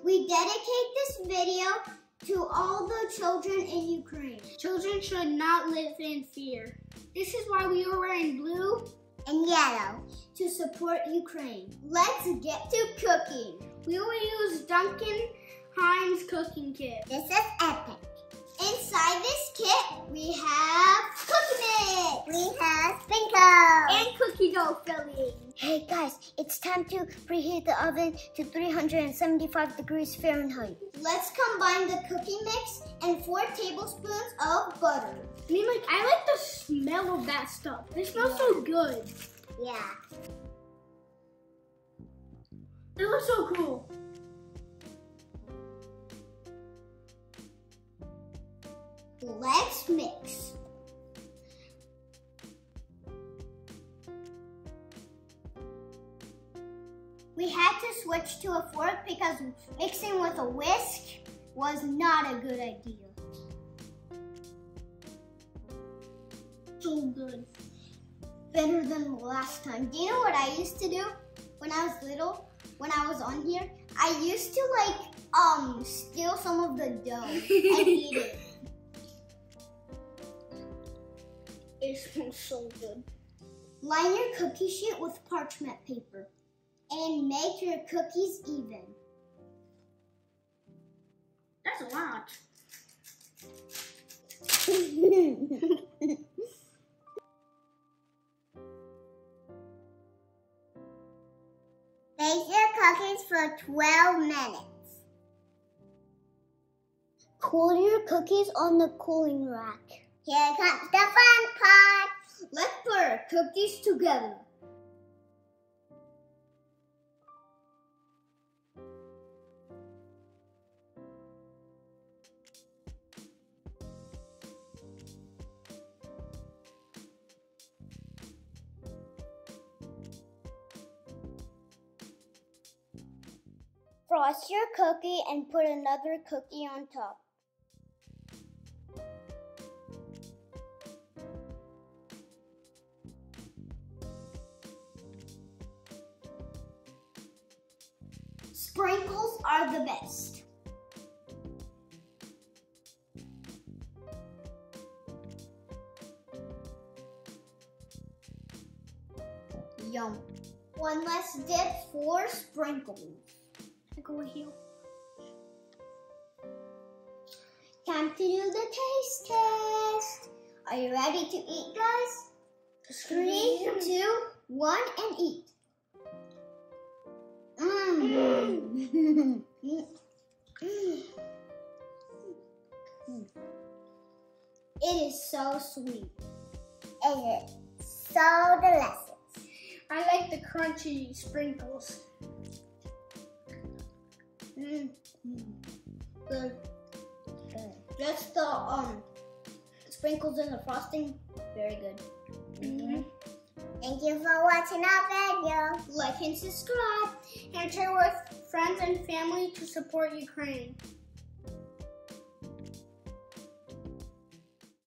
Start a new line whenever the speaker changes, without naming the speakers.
We dedicate this video to all the children in Ukraine.
Children should not live in fear. This is why we are wearing blue
and yellow to support Ukraine. Let's get to cooking.
We will use Duncan Hines cooking kit.
This is epic. Inside this kit, we have cookie mix. We have sprinkles.
And cookie dough filling.
Hey guys, it's time to preheat the oven to 375 degrees Fahrenheit. Let's combine the cookie mix and 4 tablespoons of butter.
I like the smell of that stuff. It smells so good.
Yeah.
It looks so cool.
Let's mix. We had to switch to a fork because mixing with a whisk was not a good idea.
So good.
Better than last time. Do you know what I used to do when I was little? When I was on here, I used to steal some of the dough and eat it.
It smells so good.
Line your cookie sheet with parchment paper and make your cookies even.
That's a lot.
Bake your cookies for 12 minutes. Cool your cookies on the cooling rack. Here comes the fun part. Let's put our cookies together. Frost your cookie and put another cookie on top. Sprinkles are the best. Yum. One less dip for sprinkles.
Go here.
Time to do the taste test. Are you ready to eat, guys? 3, 2, 1, and eat. It is so sweet. It is so delicious.
I like the crunchy sprinkles.
Good. Just the sprinkles and the frosting, very good. Thank you for watching our video. Like and subscribe.
And share with friends and family to support Ukraine.